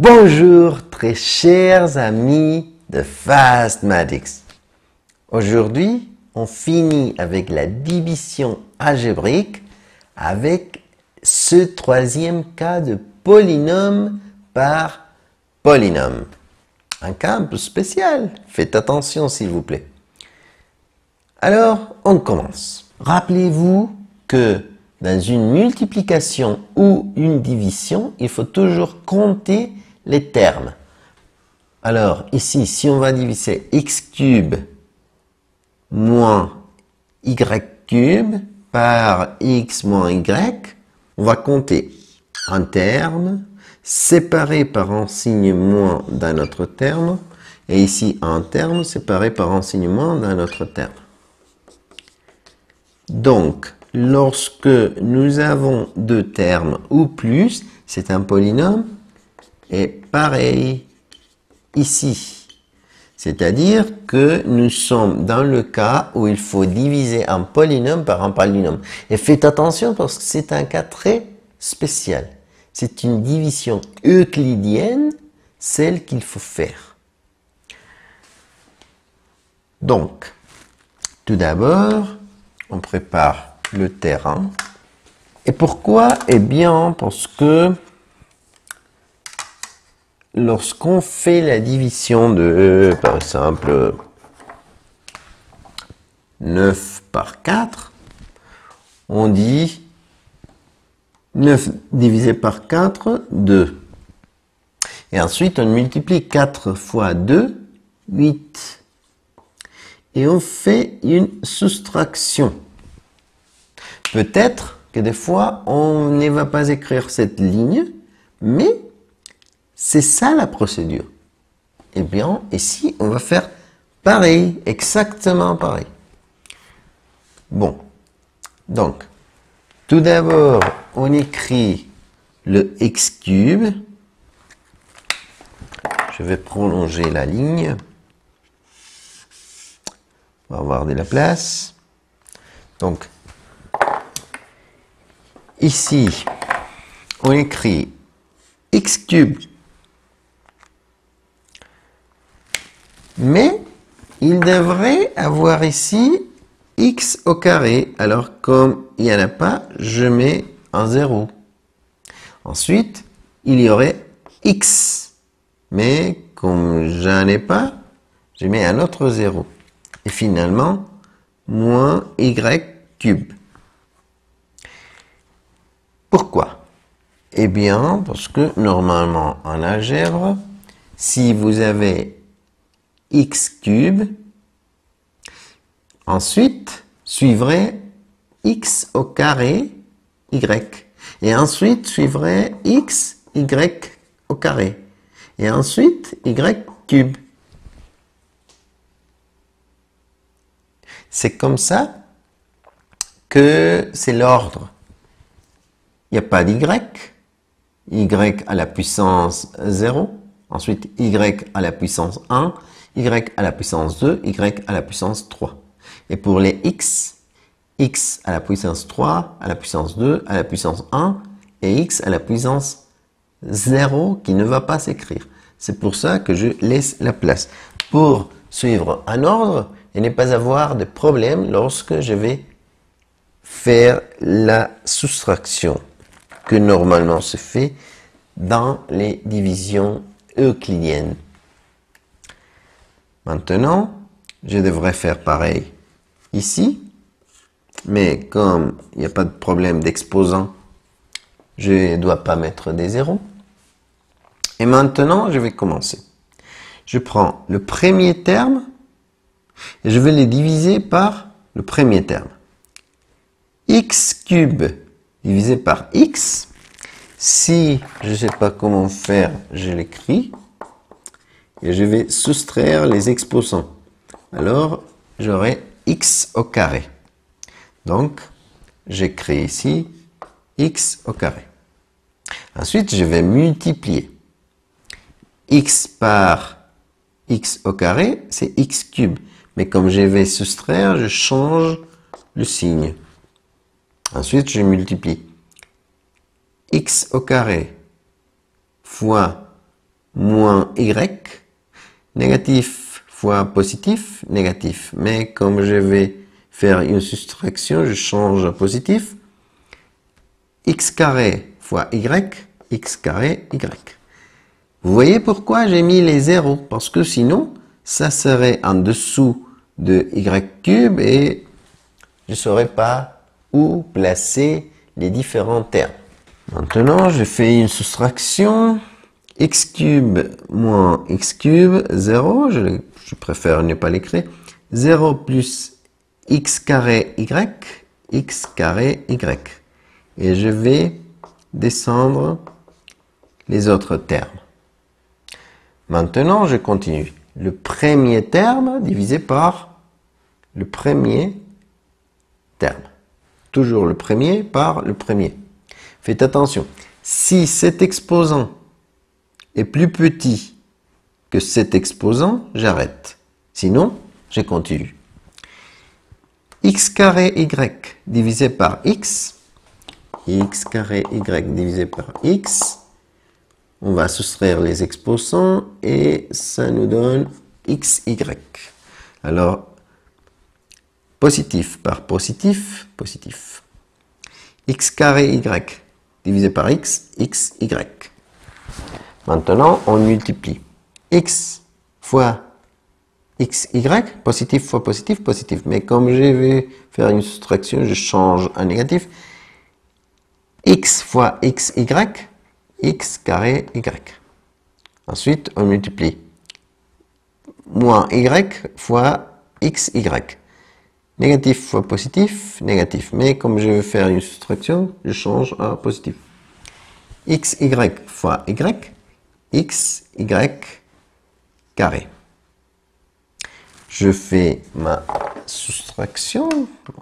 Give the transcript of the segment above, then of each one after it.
Bonjour très chers amis de Fastmaths. Aujourd'hui, on finit avec la division algébrique avec ce troisième cas de polynôme par polynôme. Un cas un peu spécial. Faites attention s'il vous plaît. Alors, on commence. Rappelez-vous que dans une multiplication ou une division, il faut toujours compter les termes. Alors, ici, si on va diviser x cube moins y cube par x moins y, on va compter un terme séparé par un signe moins d'un autre terme, et ici un terme séparé par un signe moins d'un autre terme. Donc, lorsque nous avons deux termes ou plus, c'est un polynôme, et pareil ici. C'est-à-dire que nous sommes dans le cas où il faut diviser un polynôme par un polynôme. Et faites attention parce que c'est un cas très spécial. C'est une division euclidienne, celle qu'il faut faire. Donc, tout d'abord, on prépare le terrain. Et pourquoi? Eh bien, parce que lorsqu'on fait la division de, par exemple, 9 par 4, on dit 9 divisé par 4, 2. Et ensuite, on multiplie 4 fois 2, 8. Et on fait une soustraction. Peut-être que des fois, on ne va pas écrire cette ligne, mais c'est ça la procédure. Eh bien, ici, on va faire pareil, exactement pareil. Bon, donc, tout d'abord, on écrit le x cube. Je vais prolonger la ligne. On va avoir de la place. Donc, ici, on écrit x cube. Mais, il devrait avoir ici x au carré. Alors, comme il n'y en a pas, je mets un 0. Ensuite, il y aurait x. Mais, comme j'en ai pas, je mets un autre 0. Et finalement, moins y cube. Pourquoi? Eh bien, parce que normalement, en algèbre, si vous avez x cube, ensuite, suivrait x au carré y. Et ensuite, suivrait x, y au carré. Et ensuite, y cube. C'est comme ça que c'est l'ordre. Il n'y a pas d'y, y à la puissance 0, ensuite y à la puissance 1, y à la puissance 2, y à la puissance 3. Et pour les x à la puissance 3, à la puissance 2, à la puissance 1, et x à la puissance 0 qui ne va pas s'écrire. C'est pour ça que je laisse la place. Pour suivre un ordre et ne pas avoir de problème lorsque je vais faire la soustraction que normalement se fait dans les divisions euclidiennes. Maintenant, je devrais faire pareil ici, mais comme il n'y a pas de problème d'exposant, je ne dois pas mettre des zéros. Et maintenant, je vais commencer. Je prends le premier terme et je vais les diviser par le premier terme. X cube divisé par x. Si je ne sais pas comment faire, je l'écris. Et je vais soustraire les exposants. Alors, j'aurai x au carré. Donc, j'écris ici x au carré. Ensuite, je vais multiplier. X par x au carré, c'est x cube. Mais comme je vais soustraire, je change le signe. Ensuite, je multiplie x au carré fois moins y, négatif fois positif, négatif. Mais comme je vais faire une soustraction, je change à positif. X carré fois y, x carré, y. Vous voyez pourquoi j'ai mis les zéros? Parce que sinon, ça serait en dessous de y cube et je ne saurais pas où placer les différents termes. Maintenant, je fais une soustraction. X cube moins x cube, 0. Je préfère ne pas l'écrire. 0 plus x carré y, x carré y. Et je vais descendre les autres termes. Maintenant, je continue. Le premier terme divisé par le premier terme. Toujours le premier par le premier. Faites attention. Si cet exposant est plus petit que cet exposant, j'arrête. Sinon, je continue. X carré y divisé par x. X carré y divisé par x. On va soustraire les exposants et ça nous donne xy. Alors, positif par positif, positif. X carré y divisé par x, xy. Maintenant, on multiplie. X fois xy, positif fois positif, positif. Mais comme je vais faire une soustraction, je change un négatif. X fois xy, x carré y. Ensuite, on multiplie. Moins y fois xy. Négatif fois positif, négatif. Mais comme je vais faire une soustraction, je change à positif. Xy fois y, xy carré. Je fais ma soustraction.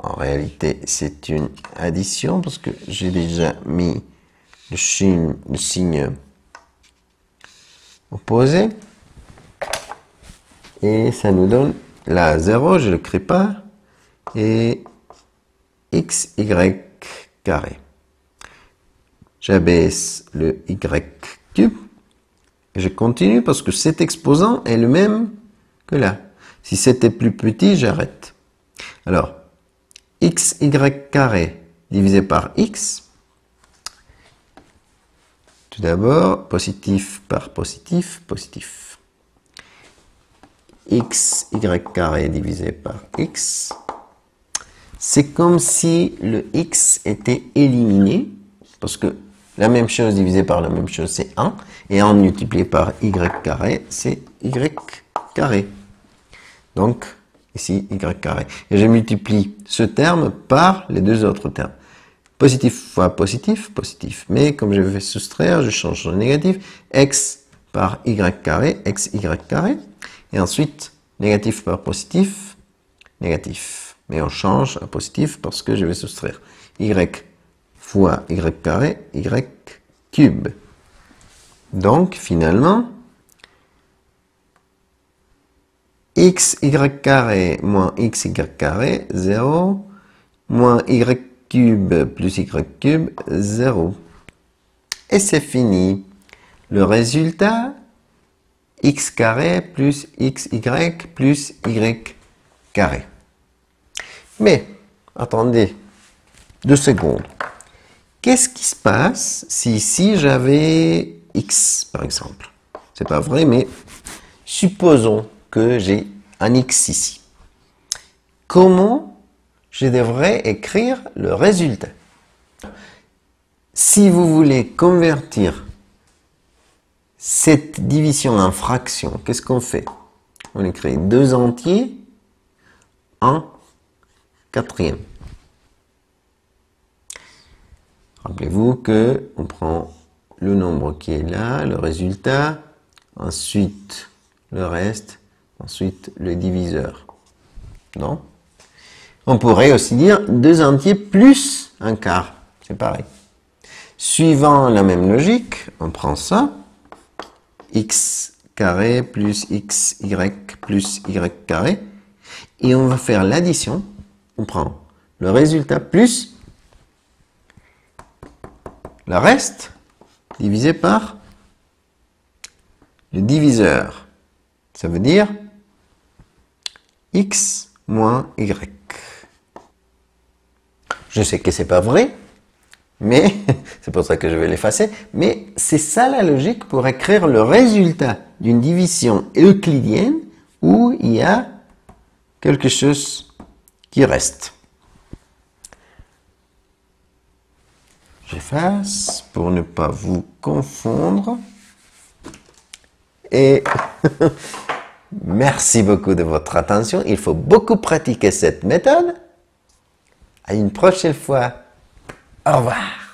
En réalité, c'est une addition parce que j'ai déjà mis le signe opposé. Et ça nous donne la 0, je ne l'écris pas. Et xy carré. J'abaisse le y cube. Et je continue parce que cet exposant est le même que là. Si c'était plus petit, j'arrête. Alors, xy carré divisé par x. Tout d'abord, positif par positif, positif. Xy carré divisé par x. C'est comme si le x était éliminé, parce que la même chose divisé par la même chose, c'est 1. Et 1 multiplié par y carré, c'est y carré. Donc, ici, y carré. Et je multiplie ce terme par les deux autres termes. Positif fois positif, positif. Mais comme je vais soustraire, je change le négatif. X par y carré, xy carré. Et ensuite, négatif par positif, négatif. Mais on change à positif parce que je vais soustraire. Y fois y carré, y cube. Donc, finalement, xy carré moins xy carré, 0, moins y cube plus y cube, 0. Et c'est fini. Le résultat, x carré plus xy plus y carré. Mais, attendez 2 secondes. Qu'est-ce qui se passe si ici j'avais x, par exemple? C'est pas vrai, mais supposons que j'ai un x ici. Comment je devrais écrire le résultat? Si vous voulez convertir cette division en fraction, qu'est-ce qu'on fait? On écrit 2 entiers en quatrième. Rappelez-vous que on prend le nombre qui est là, le résultat, ensuite le reste, ensuite le diviseur. Non? On pourrait aussi dire 2 entiers plus un quart. C'est pareil. Suivant la même logique, on prend ça. X carré plus xy plus y carré. Et on va faire l'addition. On prend le résultat plus le reste divisé par Le diviseur, ça veut dire x moins y. Je sais que c'est pas vrai, mais c'est pour ça que je vais l'effacer. Mais c'est ça la logique pour écrire le résultat d'une division euclidienne où il y a quelque chose qui reste. J'efface pour ne pas vous confondre. Et merci beaucoup de votre attention. Il faut beaucoup pratiquer cette méthode. À une prochaine fois. Au revoir.